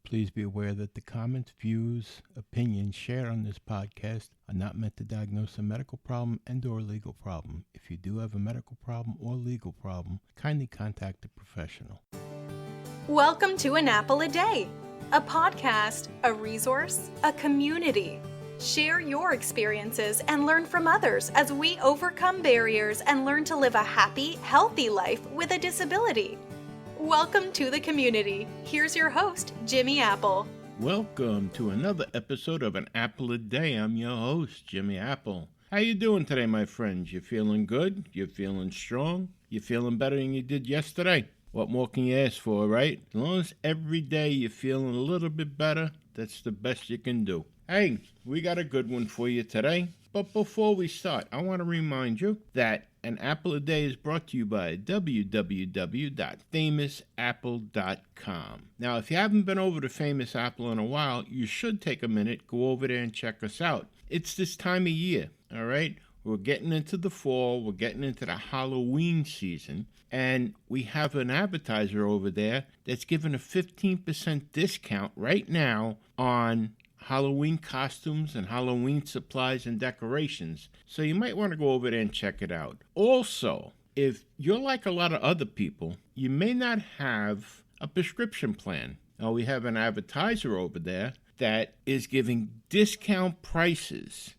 Please be aware that the comments, views, opinions shared on this podcast are not meant to diagnose a medical problem and/or legal problem. If you do have a medical problem or legal problem, kindly contact a professional. Welcome to An Apple a Day, a podcast, a resource, a community. Share your experiences and learn from others as we overcome barriers and learn to live a happy, healthy life with a disability. Welcome to the community. Here's your host, Jimmy Apple. Welcome to another episode of An Apple a Day. I'm your host, Jimmy Apple. How you doing today, my friends? You feeling good? You feeling strong? You feeling better than you did yesterday? What more can you ask for, right? As long as every day you're feeling a little bit better, that's the best you can do. Hey, we got a good one for you today. But before we start, I want to remind you that An Apple a Day is brought to you by www.famousapple.com. Now, if you haven't been over to Famous Apple in a while, you should take a minute, go over there and check us out. It's this time of year, all right? We're getting into the fall, we're getting into the Halloween season, and we have an advertiser over there that's giving a 15% discount right now on Halloween costumes and Halloween supplies and decorations. So you might want to go over there and check it out. Also, if you're like a lot of other people, you may not have a prescription plan. Now, we have an advertiser over there that is giving discount prices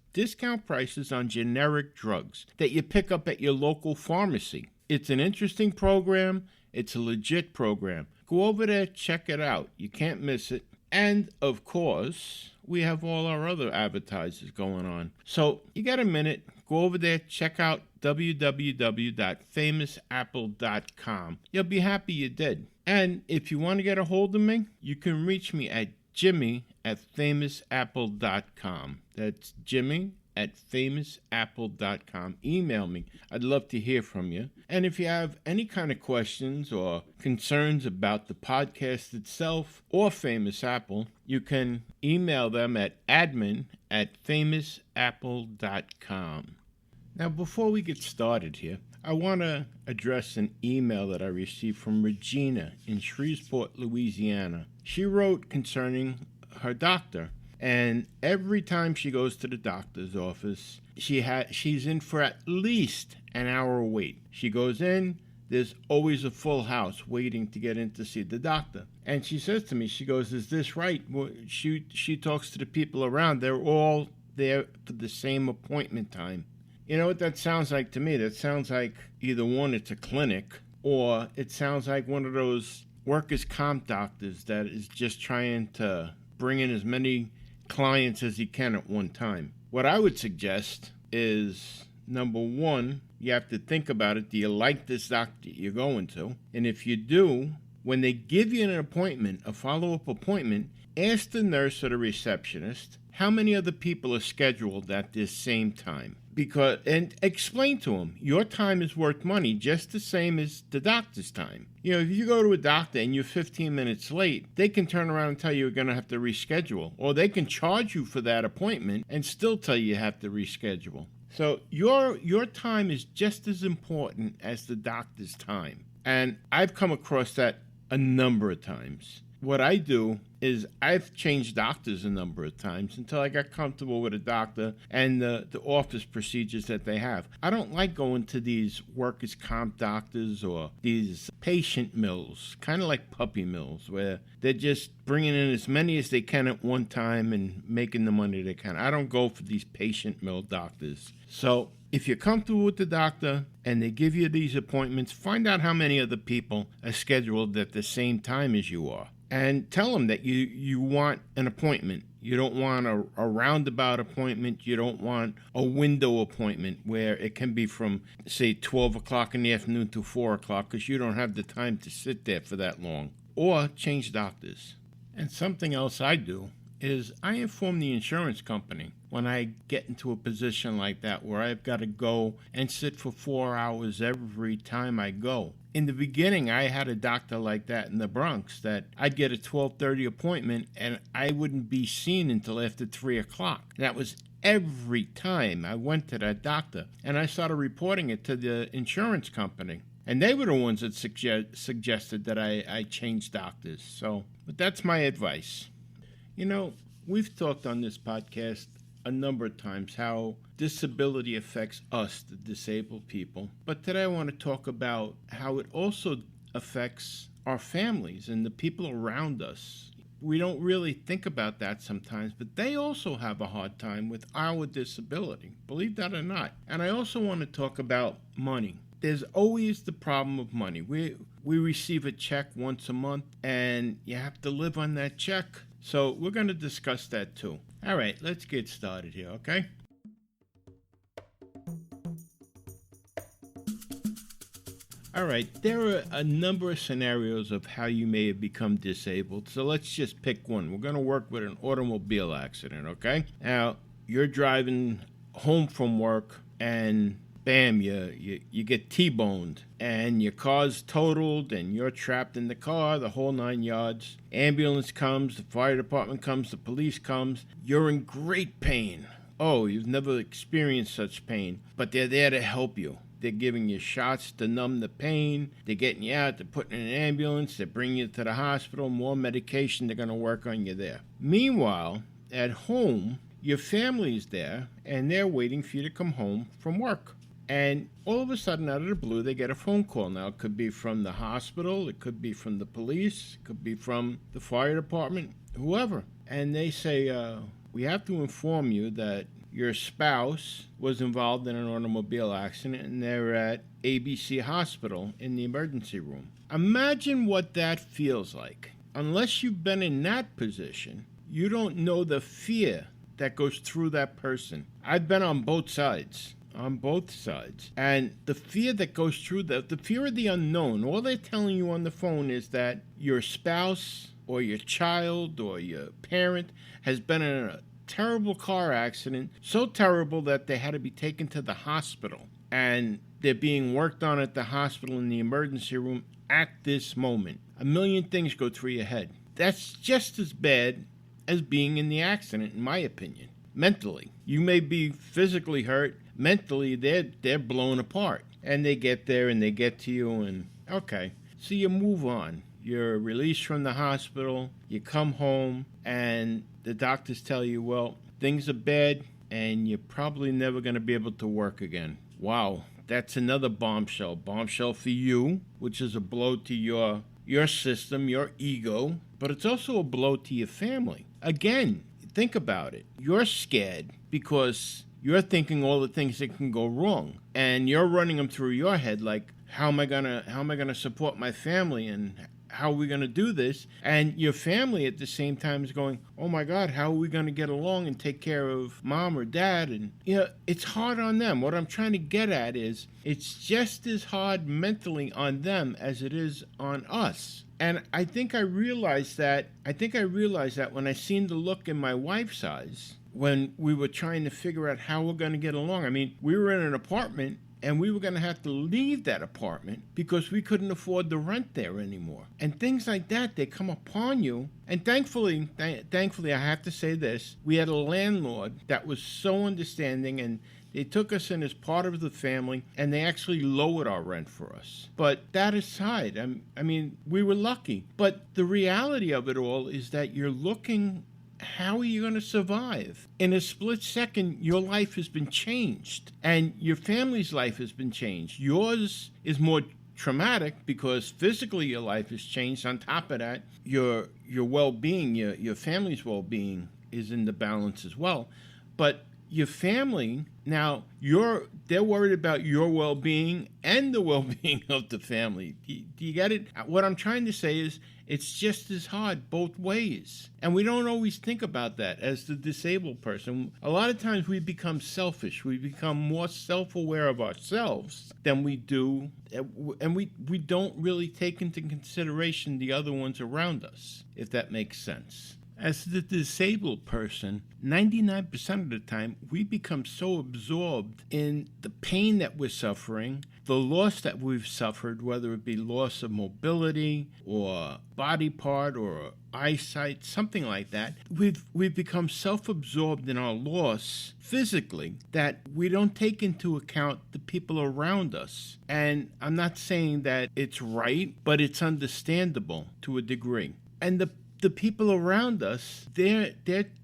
on generic drugs that you pick up at your local pharmacy. It's an interesting program. It's a legit program. Go over there, check it out. You can't miss it. And, of course, we have all our other advertisers going on. So you got a minute, go over there, check out www.famousapple.com. You'll be happy you did. And if you want to get a hold of me, you can reach me at jimmy@famousapple.com. That's jimmy@famousapple.com. Email me. I'd love to hear from you. And if you have any kind of questions or concerns about the podcast itself or Famous Apple, you can email them at admin@famousapple.com. Now, before we get started here, I want to address an email that I received from Regina in Shreveport, Louisiana. She wrote concerning her doctor. And every time she goes to the doctor's office, she's in for at least an hour wait. She goes in, there's always a full house waiting to get in to see the doctor. And she says to me, she goes, is this right? Well, she talks to the people around. They're all there for the same appointment time. You know what that sounds like to me? That sounds like either one, it's a clinic, or it sounds like one of those workers' comp doctors that is just trying to bring in as many clients as he can at one time. What I would suggest is, number one, you have to think about it. Do you like this doctor you're going to? And if you do, when they give you an appointment, a follow-up appointment, ask the nurse or the receptionist how many other people are scheduled at this same time. And explain to them, your time is worth money just the same as the doctor's time. You know, if you go to a doctor and you're 15 minutes late, they can turn around and tell you you're going to have to reschedule. Or they can charge you for that appointment and still tell you have to reschedule. So your time is just as important as the doctor's time. And I've come across that a number of times. What I do is I've changed doctors a number of times until I got comfortable with a doctor and the office procedures that they have. I don't like going to these workers' comp doctors or these patient mills, kind of like puppy mills, where they're just bringing in as many as they can at one time and making the money they can. I don't go for these patient mill doctors. So if you're comfortable with the doctor and they give you these appointments, find out how many other people are scheduled at the same time as you are. And tell them that you want an appointment. You don't want a roundabout appointment. You don't want a window appointment where it can be from, say, 12 o'clock in the afternoon to 4 o'clock because you don't have the time to sit there for that long. Or change doctors. And something else I do is I inform the insurance company when I get into a position like that where I've got to go and sit for 4 hours every time I go. In the beginning, I had a doctor like that in the Bronx that I'd get a 12:30 appointment and I wouldn't be seen until after 3 o'clock. That was every time I went to that doctor. And I started reporting it to the insurance company. And they were the ones that suggested that I change doctors. So, but that's my advice. You know, we've talked on this podcast a number of times how disability affects us, the disabled people. But today I want to talk about how it also affects our families and the people around us. We don't really think about that sometimes, but they also have a hard time with our disability, believe that or not. And I also want to talk about money. There's always the problem of money. We receive a check once a month, and you have to live on that check. So we're going to discuss that too. All right, let's get started here, okay? All right, there are a number of scenarios of how you may have become disabled, so let's just pick one. We're going to work with an automobile accident, okay? Now, you're driving home from work, and bam, you get T-boned, and your car's totaled, and you're trapped in the car, the whole 9 yards. Ambulance comes, the fire department comes, the police comes. You're in great pain. Oh, you've never experienced such pain, but they're there to help you. They're giving you shots to numb the pain. They're getting you out. They're putting in an ambulance. They're bringing you to the hospital. More medication. They're going to work on you there. Meanwhile, at home, your family's there, and they're waiting for you to come home from work. And all of a sudden, out of the blue, they get a phone call. Now, it could be from the hospital. It could be from the police. It could be from the fire department, whoever. And they say, we have to inform you that your spouse was involved in an automobile accident, and they're at ABC Hospital in the emergency room. Imagine what that feels like. Unless you've been in that position, you don't know the fear that goes through that person. I've been on both sides. And the fear that goes through the fear of the unknown. All they're telling you on the phone is that your spouse or your child or your parent has been in a terrible car accident, so terrible that they had to be taken to the hospital, and they're being worked on at the hospital in the emergency room at this moment. A million things go through your head. That's just as bad as being in the accident, in my opinion. Mentally, you may be physically hurt. Mentally, they're blown apart, and they get there and they get to you, and okay, so you move on. You're released from the hospital, you come home, and the doctors tell you, well, things are bad, and you're probably never going to be able to work again. Wow, that's another bombshell. Bombshell for you, which is a blow to your system, your ego, but it's also a blow to your family. Again, think about it. You're scared because you're thinking all the things that can go wrong, and you're running them through your head like, how am I gonna support my family, and how are we going to do this? And your family at the same time is going, oh my God, how are we going to get along and take care of mom or dad? And, it's hard on them. What I'm trying to get at is it's just as hard mentally on them as it is on us. And I think I realized that when I seen the look in my wife's eyes when we were trying to figure out how we're going to get along. I mean, we were in an apartment, and we were going to have to leave that apartment because we couldn't afford the rent there anymore. And things like that, they come upon you. And thankfully, I have to say this, we had a landlord that was so understanding, and they took us in as part of the family, and they actually lowered our rent for us. But that aside, I mean, we were lucky. But the reality of it all is that you're looking, how are you going to survive? In a split second, your life has been changed, and your family's life has been changed. Yours is more traumatic because physically your life has changed. On top of that, your well-being, your family's well-being is in the balance as well. But your family, now they're worried about your well-being and the well-being of the family. Do you get it? What I'm trying to say is it's just as hard both ways. And we don't always think about that as the disabled person. A lot of times we become selfish. We become more self-aware of ourselves than we do. And we don't really take into consideration the other ones around us, if that makes sense. As the disabled person, 99% of the time, we become so absorbed in the pain that we're suffering, the loss that we've suffered, whether it be loss of mobility or body part or eyesight, something like that, we've become self-absorbed in our loss physically that we don't take into account the people around us. And I'm not saying that it's right, but it's understandable to a degree. And the people around us, they're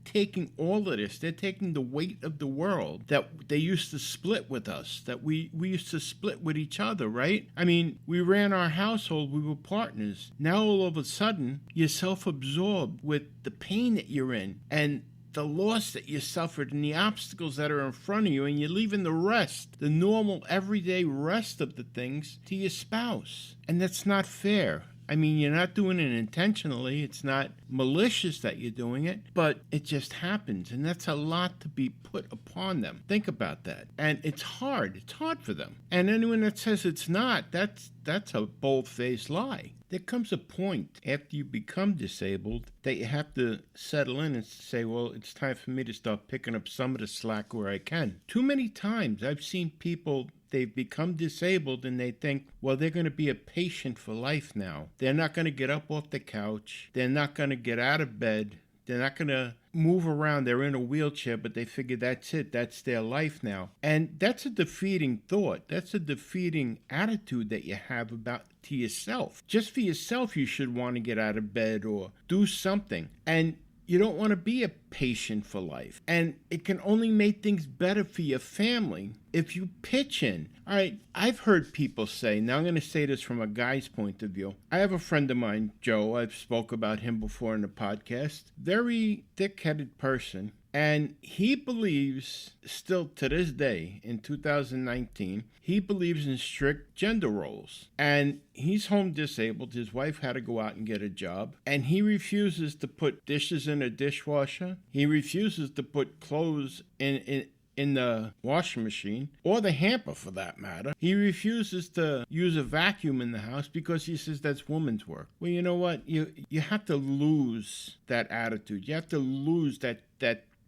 taking all of this. They're taking the weight of the world that they used to split with us, that we used to split with each other, right? I mean, we ran our household. We were partners. Now, all of a sudden, you're self-absorbed with the pain that you're in and the loss that you suffered and the obstacles that are in front of you, and you're leaving the rest, the normal, everyday rest of the things, to your spouse. And that's not fair. I mean, you're not doing it intentionally. It's not malicious that you're doing it, but it just happens. And that's a lot to be put upon them. Think about that. And it's hard. It's hard for them. And anyone that says it's not, that's a bold-faced lie. There comes a point after you become disabled that you have to settle in and say, well, it's time for me to start picking up some of the slack where I can. Too many times I've seen people, they've become disabled and they think, well, they're going to be a patient for life now. They're not going to get up off the couch. They're not going to get out of bed. They're not going to move around. They're in a wheelchair, but they figure that's it. That's their life now. And that's a defeating thought. That's a defeating attitude that you have about to yourself. Just for yourself, you should want to get out of bed or do something. And you don't want to be a patient for life. And it can only make things better for your family if you pitch in. All right, I've heard people say, now I'm going to say this from a guy's point of view. I have a friend of mine, Joe. I've spoke about him before in the podcast. Very thick-headed person. And he believes, still to this day, in 2019, he believes in strict gender roles. And he's home disabled. His wife had to go out and get a job. And he refuses to put dishes in a dishwasher. He refuses to put clothes in the washing machine, or the hamper for that matter. He refuses to use a vacuum in the house because he says that's woman's work. Well, you know what? You have to lose that attitude. You have to lose that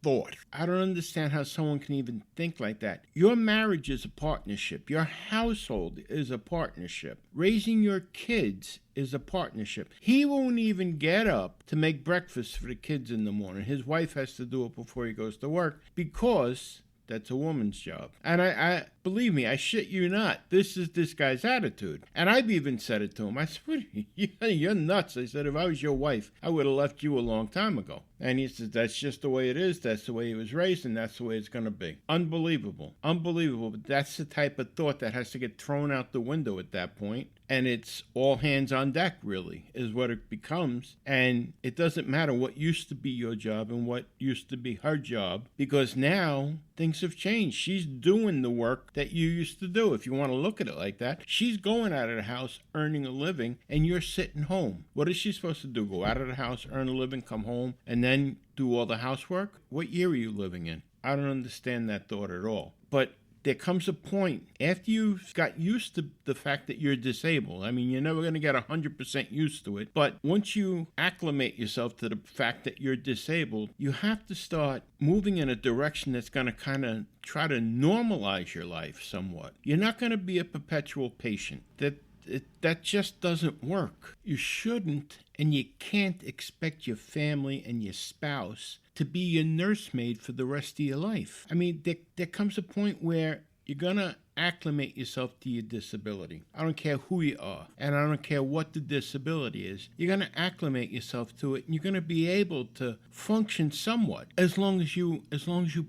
thought. I don't understand how someone can even think like that. Your marriage is a partnership. Your household is a partnership. Raising your kids is a partnership. He won't even get up to make breakfast for the kids in the morning. His wife has to do it before he goes to work because that's a woman's job. And I believe me, I shit you not, this is this guy's attitude. And I've even said it to him. I said, you're nuts. I said, if I was your wife, I would have left you a long time ago. And he says, that's just the way it is. That's the way he was raised, and that's the way it's going to be. Unbelievable. Unbelievable. But that's the type of thought that has to get thrown out the window at that point. And it's all hands on deck, really, is what it becomes. And it doesn't matter what used to be your job and what used to be her job, because now things have changed. She's doing the work that you used to do, if you want to look at it like that. She's going out of the house, earning a living, and you're sitting home. What is she supposed to do? Go out of the house, earn a living, come home, and then do all the housework? What year are you living in? I don't understand that thought at all. But there comes a point after you've got used to the fact that you're disabled. I mean, you're never going to get 100% used to it. But once you acclimate yourself to the fact that you're disabled, you have to start moving in a direction that's going to kind of try to normalize your life somewhat. You're not going to be a perpetual patient. That just doesn't work. You shouldn't and you can't expect your family and your spouse to be your nursemaid for the rest of your life. I mean, there comes a point where you're going to acclimate yourself to your disability. I don't care who you are, and I don't care what the disability is. You're going to acclimate yourself to it, and you're going to be able to function somewhat as long as you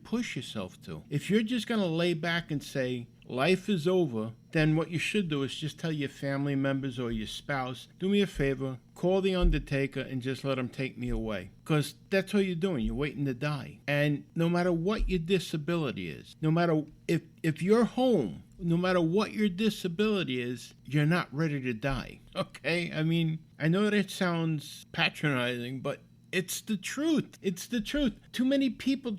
push yourself to. If you're just going to lay back and say, life is over, then what you should do is just tell your family members or your spouse, do me a favor, call the undertaker and just let him take me away. Because that's all you're doing. You're waiting to die. And no matter what your disability is, no matter if you're home, no matter what your disability is, you're not ready to die. Okay? I mean, I know that sounds patronizing, but it's the truth. It's the truth. Too many people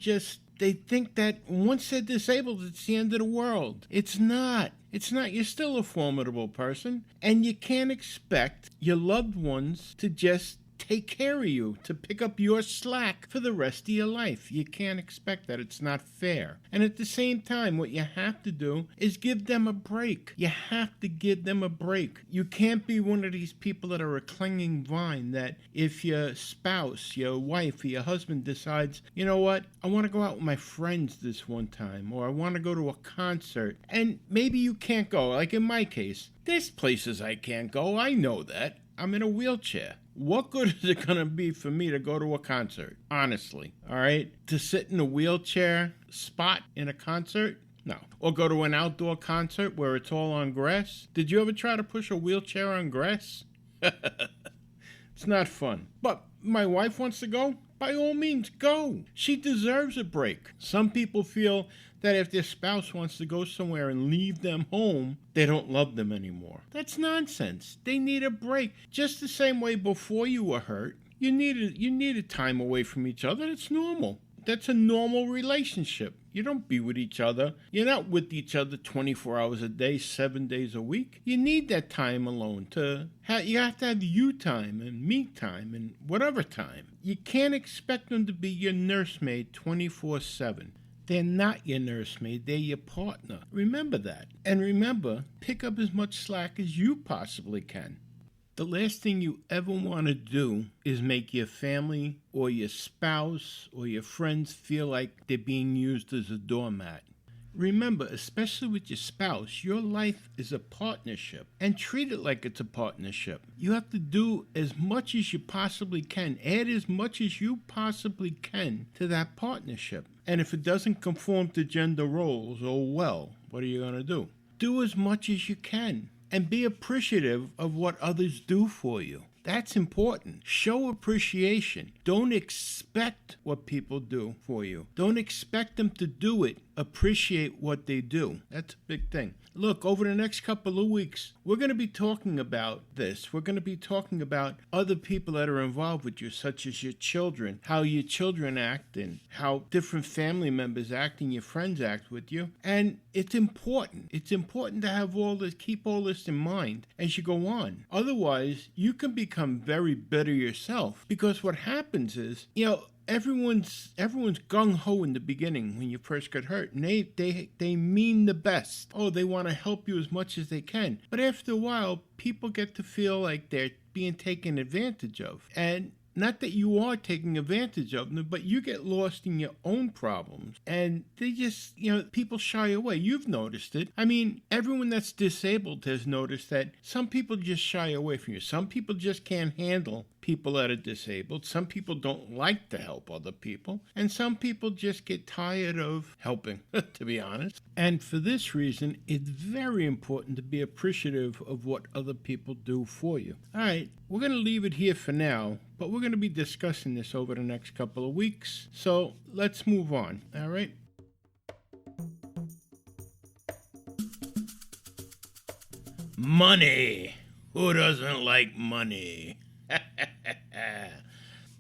they think that once they're disabled, it's the end of the world. It's not. It's not. You're still a formidable person, and you can't expect your loved ones to just take care of you, to pick up your slack for the rest of your life. You can't expect that. It's not fair. And at the same time, what you have to do is give them a break. You have to give them a break. You can't be one of these people that are a clinging vine that if your spouse, your wife, or your husband decides, you know what, I want to go out with my friends this one time, or I want to go to a concert, and maybe you can't go. Like in my case, there's places I can't go. I know that. I'm in a wheelchair. What good is it going to be for me to go to a concert? Honestly, all right? To sit in a wheelchair spot in a concert? No. Or go to an outdoor concert where it's all on grass? Did you ever try to push a wheelchair on grass? It's not fun. But my wife wants to go? By all means, go. She deserves a break. Some people feel that if their spouse wants to go somewhere and leave them home, they don't love them anymore. That's nonsense. They need a break. Just the same way before you were hurt, you needed time away from each other. It's normal. That's a normal relationship. You don't be with each other. You're not with each other 24 hours a day, 7 days a week. You need that time alone you have to have you time and me time and whatever time. You can't expect them to be your nursemaid 24/7. They're not your nursemaid, they're your partner. Remember that. And remember, pick up as much slack as you possibly can. The last thing you ever want to do is make your family or your spouse or your friends feel like they're being used as a doormat. Remember, especially with your spouse, your life is a partnership, and treat it like it's a partnership. You have to do as much as you possibly can, add as much as you possibly can to that partnership. And if it doesn't conform to gender roles, oh well, what are you going to do? Do as much as you can, and be appreciative of what others do for you. That's important. Show appreciation. Don't expect what people do for you. Don't expect them to do it. Appreciate what they do. That's a big thing. Look, over the next couple of weeks, we're going to be talking about this. We're going to be talking about other people that are involved with you, such as your children, how your children act and how different family members act and your friends act with you. And it's important. It's important to have keep all this in mind as you go on. Otherwise, you can become very bitter yourself, because what happens is, everyone's gung-ho in the beginning when you first get hurt, and they mean the best. Oh, they want to help you as much as they can. But after a while, people get to feel like they're being taken advantage of. And not that you are taking advantage of them, but you get lost in your own problems. And they just, people shy away. You've noticed it. I mean, everyone that's disabled has noticed that some people just shy away from you. Some people just can't handle people that are disabled. Some people don't like to help other people. And some people just get tired of helping, to be honest. And for this reason, it's very important to be appreciative of what other people do for you. All right, we're going to leave it here for now, but we're going to be discussing this over the next couple of weeks. So let's move on, all right? Money. Who doesn't like money?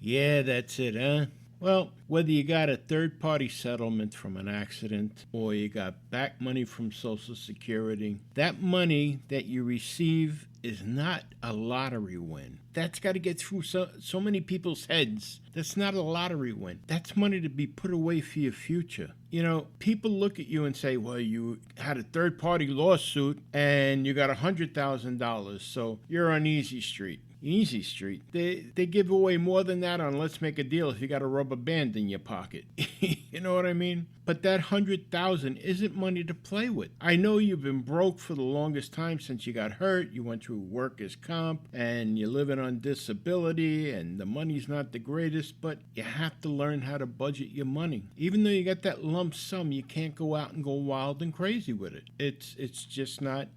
Yeah, that's it, huh? Well, whether you got a third-party settlement from an accident or you got back money from Social Security, that money that you receive is not a lottery win. That's got to get through so many people's heads. That's not a lottery win. That's money to be put away for your future. People look at you and say, well, you had a third-party lawsuit and you got $100,000, so you're on easy street. Easy Street. They give away more than that on Let's Make a Deal if you got a rubber band in your pocket. You know what I mean? But that $100,000 isn't money to play with. I know you've been broke for the longest time since you got hurt. You went through workers' comp and you're living on disability and the money's not the greatest, but you have to learn how to budget your money. Even though you got that lump sum, you can't go out and go wild and crazy with it. It's just not,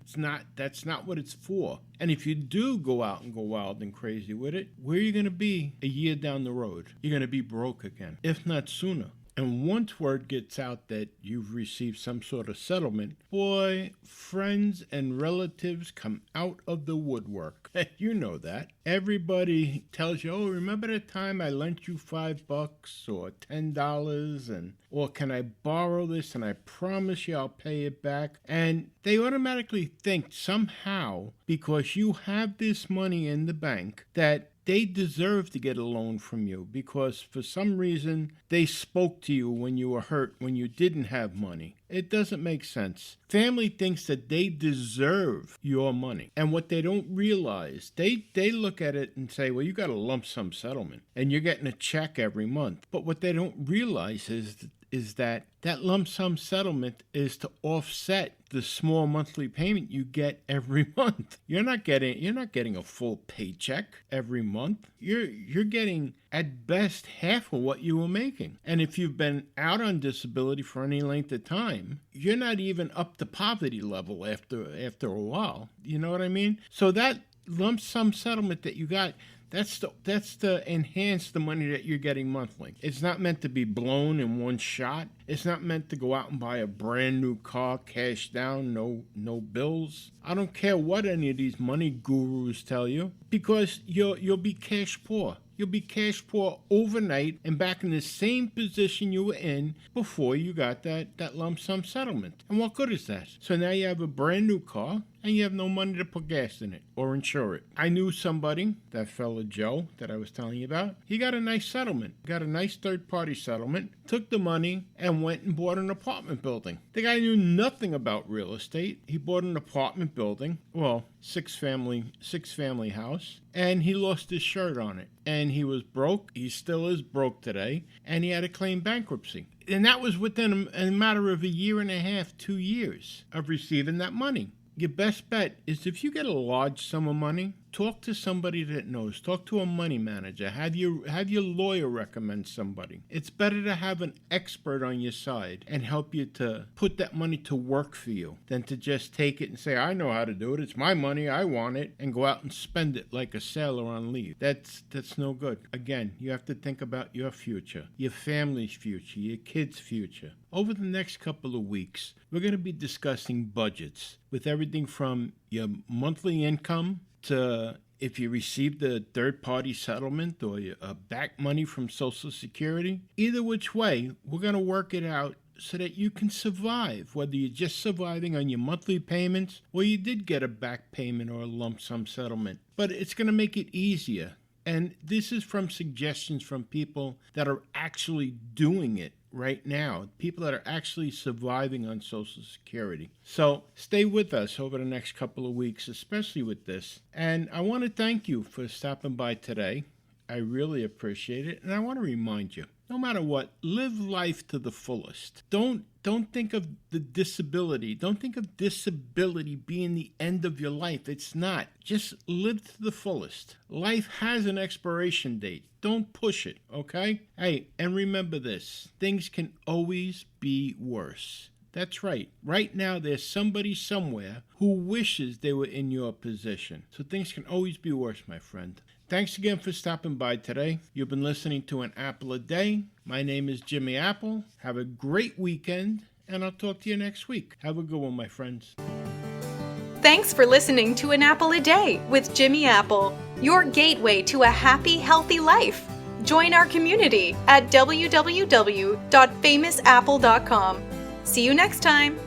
that's not what it's for. And if you do go out and go wild and crazy with it, where are you going to be a year down the road? You're going to be broke again, if not sooner. And once word gets out that you've received some sort of settlement, boy, friends and relatives come out of the woodwork. You know that. Everybody tells you, oh, remember the time I lent you $5 or $10 or can I borrow this and I promise you I'll pay it back? And they automatically think somehow because you have this money in the bank that they deserve to get a loan from you because for some reason they spoke to you when you were hurt, when you didn't have money. It doesn't make sense. Family thinks that they deserve your money. And what they don't realize, they look at it and say, well, you got a lump sum settlement and you're getting a check every month. But what they don't realize is that lump sum settlement is to offset the small monthly payment you get every month. You're not getting a full paycheck every month. You're getting at best half of what you were making. And if you've been out on disability for any length of time, you're not even up to poverty level after a while. You know what I mean? So that lump sum settlement that you got, that's to enhance the money that you're getting monthly. It's not meant to be blown in one shot. It's not meant to go out and buy a brand new car, cash down, no bills. I don't care what any of these money gurus tell you, because you'll be cash poor. You'll be cash poor overnight and back in the same position you were in before you got that lump sum settlement. And what good is that? So now you have a brand new car and you have no money to put gas in it or insure it. I knew somebody, that fella Joe that I was telling you about, he got a nice settlement. Got a nice third-party settlement, took the money and went and bought an apartment building. The guy knew nothing about real estate. He bought an apartment building, well, six family house, and he lost his shirt on it. And he was broke. He still is broke today. And he had to claim bankruptcy. And that was within a matter of a year and a half, 2 years of receiving that money. Your best bet is if you get a large sum of money, talk to somebody that knows. Talk to a money manager. Have your lawyer recommend somebody. It's better to have an expert on your side and help you to put that money to work for you than to just take it and say, I know how to do it. It's my money. I want it. And go out and spend it like a sailor on leave. That's no good. Again, you have to think about your future, your family's future, your kids' future. Over the next couple of weeks, we're going to be discussing budgets with everything from your monthly income to if you received a third-party settlement or back money from Social Security. Either which way, we're going to work it out so that you can survive, whether you're just surviving on your monthly payments or you did get a back payment or a lump sum settlement. But it's going to make it easier. And this is from suggestions from people that are actually doing it right now, people that are actually surviving on Social Security. So stay with us over the next couple of weeks, especially with this. And I want to thank you for stopping by today. I really appreciate it. And I want to remind you, no matter what, live life to the fullest. Don't think of the disability. Don't think of disability being the end of your life. It's not. Just live to the fullest. Life has an expiration date. Don't push it, okay? Hey, and remember this. Things can always be worse. That's right. Right now, there's somebody somewhere who wishes they were in your position. So things can always be worse, my friend. Thanks again for stopping by today. You've been listening to An Apple a Day. My name is Jimmy Apple. Have a great weekend, and I'll talk to you next week. Have a good one, my friends. Thanks for listening to An Apple a Day with Jimmy Apple, your gateway to a happy, healthy life. Join our community at www.famousapple.com. See you next time.